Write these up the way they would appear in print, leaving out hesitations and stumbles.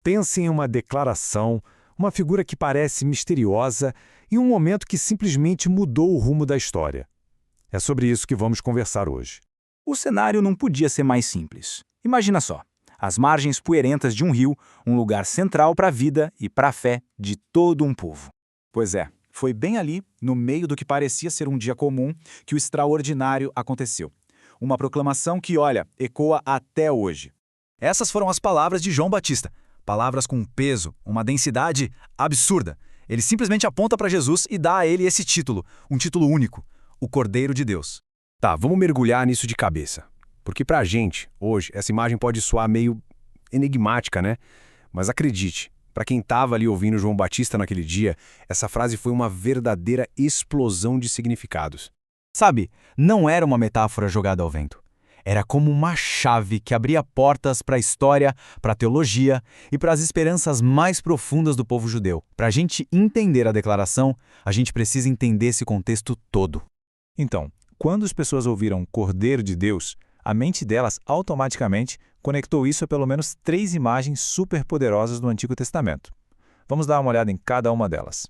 Pense em uma declaração, uma figura que parece misteriosa e um momento que simplesmente mudou o rumo da história. É sobre isso que vamos conversar hoje. O cenário não podia ser mais simples. Imagina só, as margens poeirentas de um rio, um lugar central para a vida e para a fé de todo um povo. Pois é, foi bem ali, no meio do que parecia ser um dia comum, que o extraordinário aconteceu. Uma proclamação que, olha, ecoa até hoje. Essas foram as palavras de João Batista. Palavras com um peso, uma densidade absurda. Ele simplesmente aponta para Jesus e dá a ele esse título, um título único, o Cordeiro de Deus. Tá, vamos mergulhar nisso de cabeça. Porque pra gente, hoje, essa imagem pode soar meio enigmática, né? Mas acredite, pra quem tava ali ouvindo João Batista naquele dia, essa frase foi uma verdadeira explosão de significados. Sabe, não era uma metáfora jogada ao vento. Era como uma chave que abria portas para a história, para a teologia e para as esperanças mais profundas do povo judeu. Para a gente entender a declaração, a gente precisa entender esse contexto todo. Então, quando as pessoas ouviram Cordeiro de Deus, a mente delas automaticamente conectou isso a pelo menos 3 imagens superpoderosas do Antigo Testamento. Vamos dar uma olhada em cada uma delas.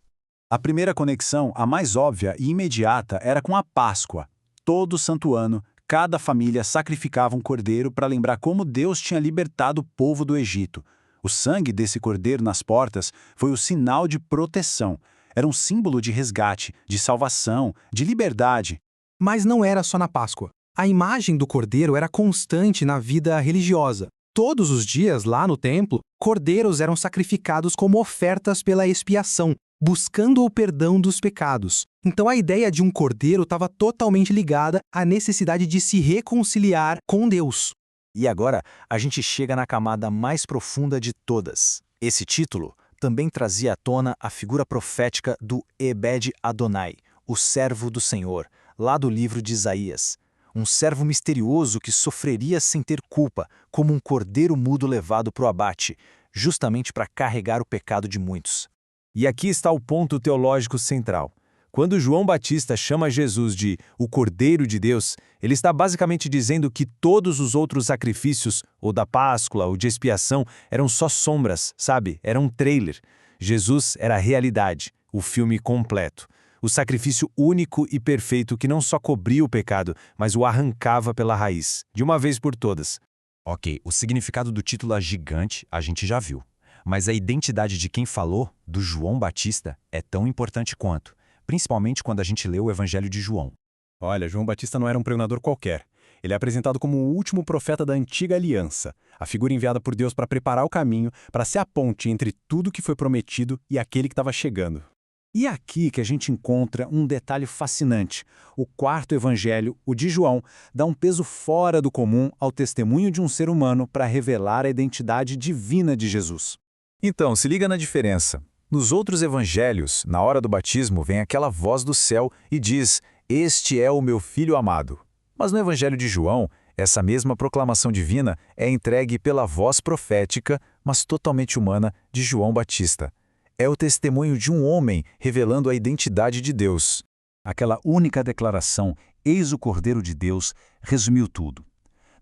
A primeira conexão, a mais óbvia e imediata, era com a Páscoa. Todo santo ano, cada família sacrificava um cordeiro para lembrar como Deus tinha libertado o povo do Egito. O sangue desse cordeiro nas portas foi o sinal de proteção. Era um símbolo de resgate, de salvação, de liberdade. Mas não era só na Páscoa. A imagem do cordeiro era constante na vida religiosa. Todos os dias, lá no templo, cordeiros eram sacrificados como ofertas pela expiação, buscando o perdão dos pecados. Então a ideia de um cordeiro estava totalmente ligada à necessidade de se reconciliar com Deus. E agora a gente chega na camada mais profunda de todas. Esse título também trazia à tona a figura profética do Ebed Adonai, o servo do Senhor, lá do livro de Isaías. Um servo misterioso que sofreria sem ter culpa, como um cordeiro mudo levado para o abate, justamente para carregar o pecado de muitos. E aqui está o ponto teológico central. Quando João Batista chama Jesus de o Cordeiro de Deus, ele está basicamente dizendo que todos os outros sacrifícios, ou da Páscoa, ou de expiação, eram só sombras, sabe? Era um trailer. Jesus era a realidade, o filme completo. O sacrifício único e perfeito que não só cobria o pecado, mas o arrancava pela raiz, de uma vez por todas. Ok, o significado do título é gigante, a gente já viu. Mas a identidade de quem falou, do João Batista, é tão importante quanto, principalmente quando a gente lê o Evangelho de João. Olha, João Batista não era um pregador qualquer. Ele é apresentado como o último profeta da antiga aliança, a figura enviada por Deus para preparar o caminho, para ser a ponte entre tudo que foi prometido e aquele que estava chegando. E é aqui que a gente encontra um detalhe fascinante. O quarto evangelho, o de João, dá um peso fora do comum ao testemunho de um ser humano para revelar a identidade divina de Jesus. Então, se liga na diferença. Nos outros evangelhos, na hora do batismo, vem aquela voz do céu e diz: "Este é o meu filho amado". Mas no evangelho de João, essa mesma proclamação divina é entregue pela voz profética, mas totalmente humana, de João Batista. É o testemunho de um homem revelando a identidade de Deus. Aquela única declaração, eis o Cordeiro de Deus, resumiu tudo.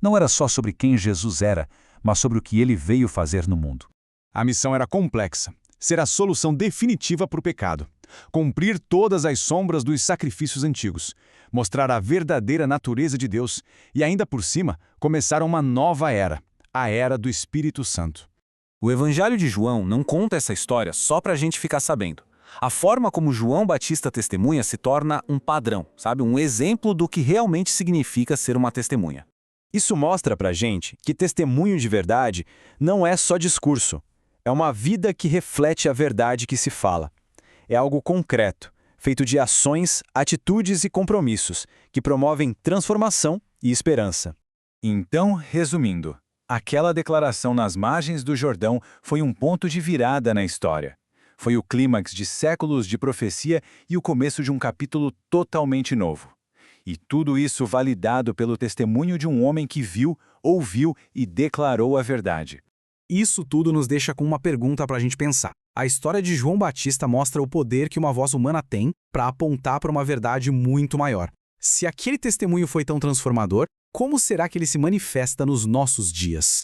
Não era só sobre quem Jesus era, mas sobre o que ele veio fazer no mundo. A missão era complexa, ser a solução definitiva para o pecado, cumprir todas as sombras dos sacrifícios antigos, mostrar a verdadeira natureza de Deus e, ainda por cima, começar uma nova era, a era do Espírito Santo. O Evangelho de João não conta essa história só para a gente ficar sabendo. A forma como João Batista testemunha se torna um padrão, sabe? Um exemplo do que realmente significa ser uma testemunha. Isso mostra pra gente que testemunho de verdade não é só discurso. É uma vida que reflete a verdade que se fala. É algo concreto, feito de ações, atitudes e compromissos, que promovem transformação e esperança. Então, resumindo, aquela declaração nas margens do Jordão foi um ponto de virada na história. Foi o clímax de séculos de profecia e o começo de um capítulo totalmente novo. E tudo isso validado pelo testemunho de um homem que viu, ouviu e declarou a verdade. Isso tudo nos deixa com uma pergunta para a gente pensar. A história de João Batista mostra o poder que uma voz humana tem para apontar para uma verdade muito maior. Se aquele testemunho foi tão transformador, como será que ele se manifesta nos nossos dias?